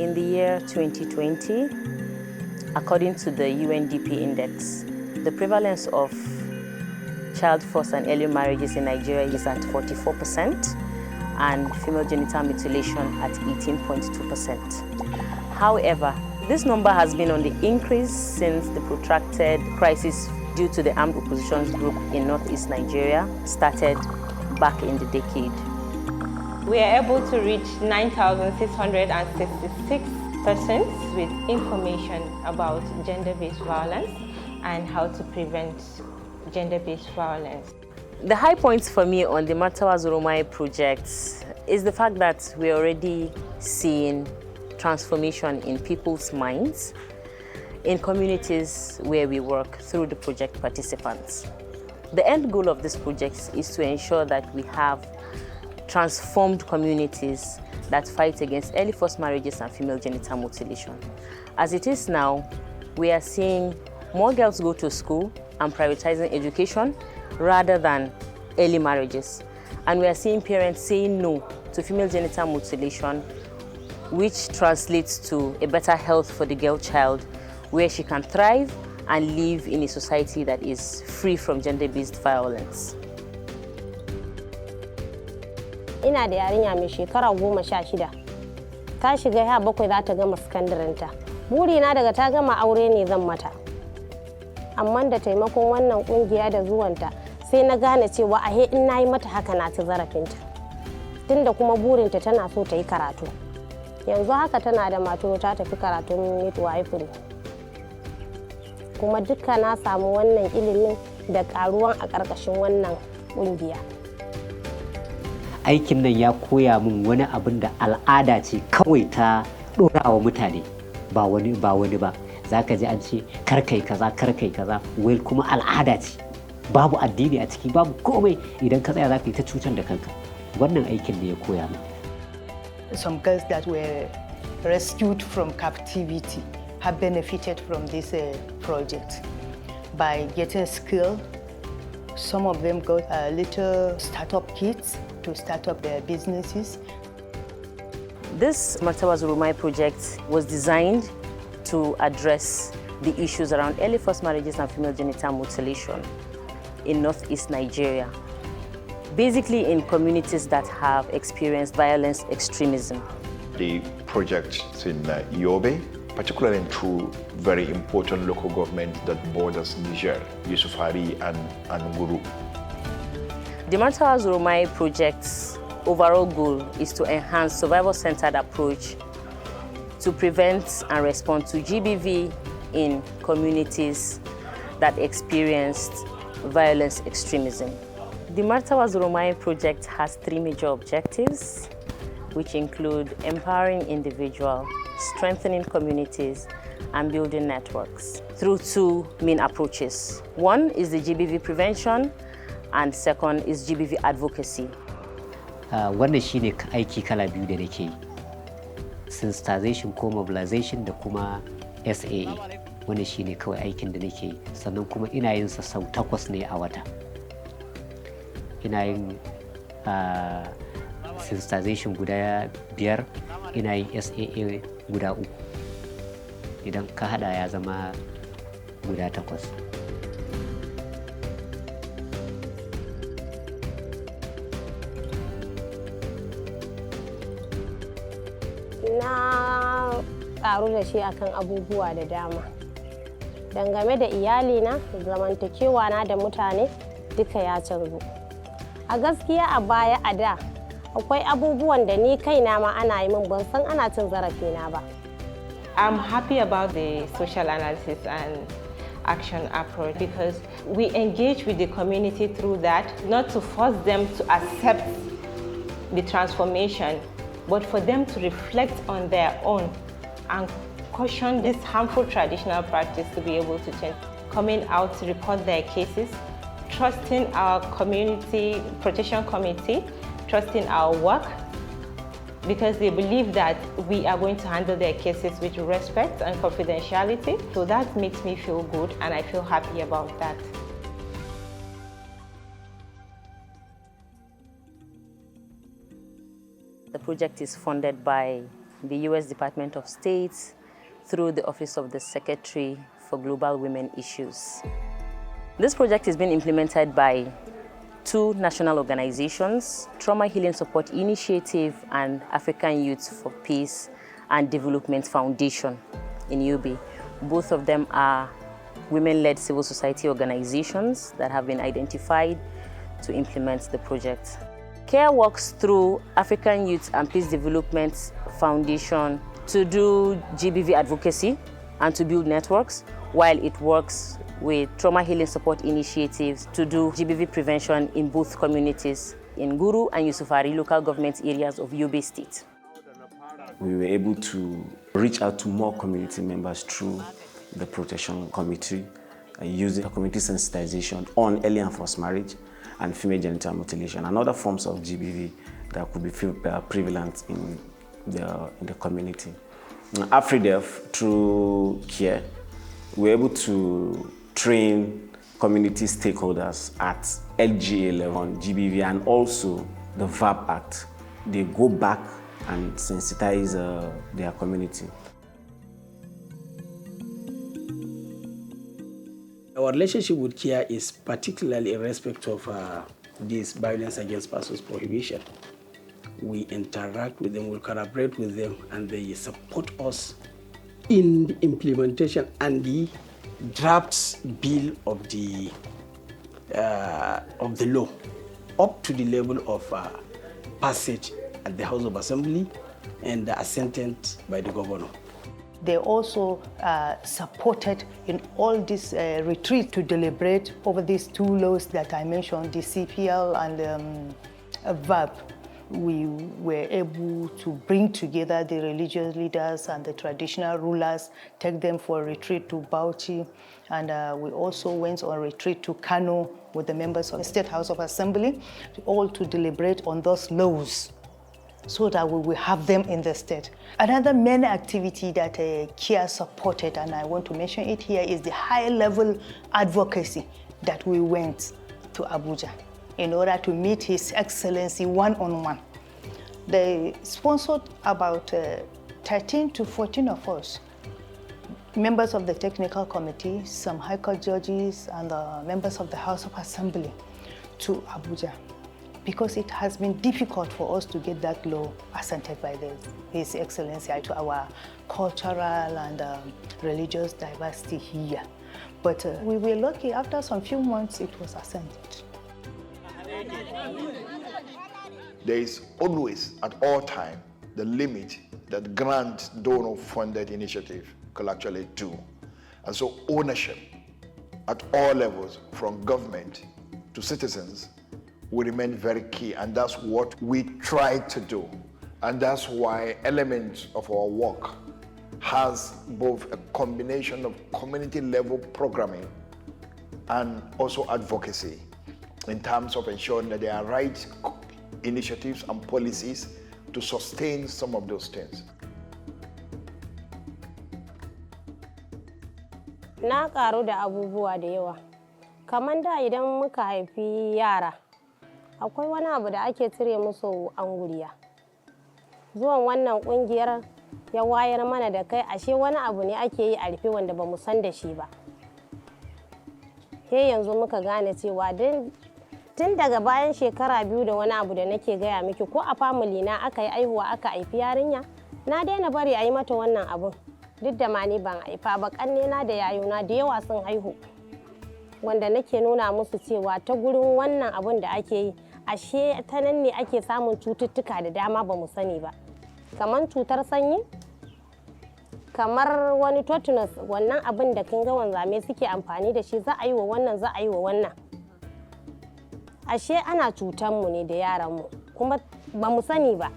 In the year 2020, according to the UNDP index, the prevalence of child forced and early marriages in Nigeria is at 44% and female genital mutilation at 18.2%. However, this number has been on the increase since the protracted crisis due to the armed opposition group in northeast Nigeria started back in the decade. We are able to reach 9,666 persons with information about gender-based violence and how to prevent gender-based violence. The high points for me on the Martawa Zuromaye Project is the fact that we're already seeing transformation in people's minds, in communities where we work through the project participants. The end goal of this project is to ensure that we have transformed communities that fight against early forced marriages and female genital mutilation. As it is now, we are seeing more girls go to school and prioritizing education rather than early marriages. And we are seeing parents saying no to female genital mutilation, which translates to a better health for the girl child, where she can thrive and live in a society that is free from gender-based violence. Ina da yarinya mai shekara 16. Ta shiga 17 za ta gama sakandarenta. Burina daga ta gama aure ne zan mata. Amma da taimakon wannan kungiya da zuwanta sai na gane cewa ahe in nayi mata haka na ci zarafinta. Tunda kuma burinta tana so ta yi karatu. Yanzu haka tana da mato ta tafi karatun midwifery. Kuma duka na samu wannan ilimin da karuwan a ƙarƙashin wannan kungiya. Aikin nan ya koya min wani abin da al'ada ce kawai ta ɗora wa mutane ba wani ba. Za ka ji an ce karkai kaza, wai kuma al'ada ce. Babu addini a ciki, babu komai idan ka tsaya za ka yi ta cutar da kanka. Wannan aikin ne ya koya min. Some girls that were rescued from captivity have benefited from this project by getting skill. Some of them got little startup kits to start up their businesses. This Martawa Zuromaye project was designed to address the issues around early forced marriages and female genital mutilation in northeast Nigeria, basically in communities that have experienced violence extremism. The project is in Yobe, particularly in two very important local governments that borders Niger, Yusufari and Guru. The Martawa Zuromaye Project's overall goal is to enhance survival-centered approach to prevent and respond to GBV in communities that experienced violence extremism. The Martawa Zuromaye Project has 3 major objectives, which include empowering individuals, strengthening communities, and building networks through 2 main approaches. One is the GBV prevention, and second is GBV advocacy. Wannan shine aiki kala biyu da nake yi. Sensitization ko mobilization da kuma SAA. Wannan shine kawai aikin da nake yi. Sannan kuma ina yin sa sau 8 ne a wata. Ina yin sensitization guda 5, ina yin SAA guda 3. Idan ka hada ya zama guda 8. Na karu da shi akan abubuwa da dama. Dangane da iyalina, zamantakewa na da mutane duka ya canzu. A gaskiya a baya a da akwai abubuwan da ni kaina ma ana yi min ban san ana cin zarafina ba. I'm happy about the social analysis and action approach because we engage with the community through that, not to force them to accept the transformation, but for them to reflect on their own and caution this harmful traditional practice to be able to change. Coming out to report their cases, trusting our community protection committee, trusting our work, because they believe that we are going to handle their cases with respect and confidentiality. So that makes me feel good and I feel happy about that. The project is funded by the US Department of State through the Office of the Secretary for Global Women Issues. This project is being implemented by 2 national organizations, Trauma Healing Support Initiative and African Youth for Peace and Development Foundation in Yobe. Both of them are women-led civil society organizations that have been identified to implement the project. CARE works through African Youth and Peace Development Foundation to do GBV advocacy and to build networks, while it works with Trauma Healing Support Initiatives to do GBV prevention in both communities in Guru and Yusufari local government areas of Yobe State. We were able to reach out to more community members through the Protection Committee, using community sensitization on early and forced marriage and female genital mutilation and other forms of GBV that could be prevalent in the community. AFRYDEV, through CARE, we were able to train community stakeholders at LGA level on GBV and also the VAP Act. They go back and sensitize their community. Our relationship with CARE is particularly in respect of this violence against persons prohibition. We interact with them, we collaborate with them, and they support us in the implementation and the drafts bill of the law up to the level of passage at the House of Assembly and assented by the governor. They also supported in all this retreat to deliberate over these 2 laws that I mentioned, the CPL and VAP. We were able to bring together the religious leaders and the traditional rulers, take them for a retreat to Bauchi, and we also went on retreat to Kano with the members of the State House of Assembly, all to deliberate on those laws, so that we will have them in the state. Another main activity that CARE supported, and I want to mention it here, is the high-level advocacy that we went to Abuja in order to meet His Excellency one-on-one. They sponsored about 13 to 14 of us, members of the technical committee, some high court judges, and members of the House of Assembly to Abuja, because it has been difficult for us to get that law assented by His Excellency to our cultural and religious diversity here. But we were lucky, after some few months it was assented. There is always, at all times, the limit that grant donor-funded initiative could actually do. And so ownership at all levels, from government to citizens, will remain very key, and that's what we try to do. And that's why elements of our work has both a combination of community-level programming and also advocacy in terms of ensuring that there are right initiatives and policies to sustain some of those things. Na karu da abubuwa da yawa. Kamar da idan muka haifi yara, akwai wani abu da ake cire musu anguriya. Zuwan wannan kungiyar ya wayar mana da kai, ashe wani abu ne ake yi a rufe wanda ba mu san da shi ba. He yanzu muka gane cewa tun daga bayan shekara 2 da wani abu da nake gaya miki, ko a family na aka yi aihuwa aka haifi yarinya, na daina bari a yi mata wannan abun. Duk da ma ni ban haifa ba, kannena da yayuna da yawa sun haihu, wanda nake nuna musu cewa ta gurin wannan abun da ake yi, ashe ta nan ne ake samun cututtuka da dama ba mu sani ba, kamar cutar sanyi, kamar wani tetanus, wannan abin da kin ga wanzame suke amfani da shi, za a yi wa wannan, za a yi wa wannan. Ashe ana cutar mu ne da yaran mu, kuma ba mu sani ba.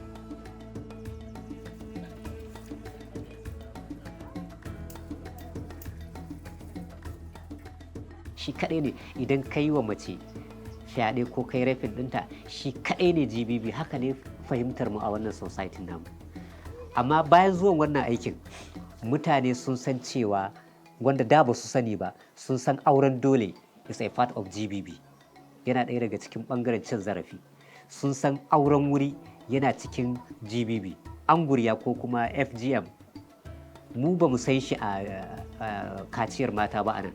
Shi kaɗai ne idan ka yi wa mace fyaɗe ko kai rafin ɗinta, shi kaɗai ne GBV. Haka ne fahimtar mu a wannan society namu. Amma bayan zuwan wannan aikin, mutane sun san cewa, wanda da ba su sani ba, sun san auren dole is a part of GBV, yana ɗaya daga cikin ɓangaren cin zarafi. Sun san auren wuri yana cikin GBV. anguriya ko kuma FGM mu ba mu san shi a kaciyar mata ba anan,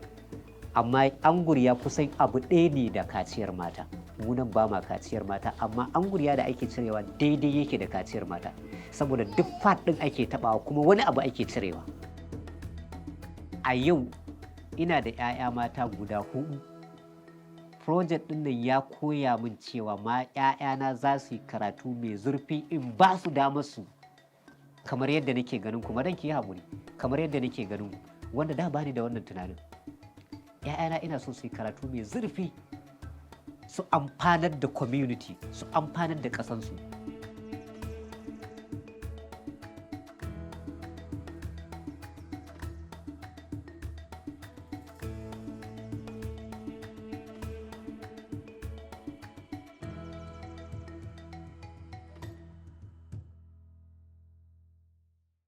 amma anguriya kusan abu ɗaya ne da kaciyar mata. Mu nan ba ma kaciyar mata, amma anguriya da ake cirewa daidai yake da kaciyar mata, saboda duk fat ɗin ake taɓawa kuma wani abu ake cirewa. A yau ina da 'ya'ya mata guda 4. Project ɗin nan ya koya min cewa ma 'ya'yana za su yi karatu mai zurfi in ba su damar su, kamar yadda nake ganin kuma dan ki yi haƙuri, kamar yadda nake ganin wanda da bani da wannan tunanin. 'Ya'yana ina so su yi karatu mai zurfi, su amfanar da community, su amfanar da ƙasansu.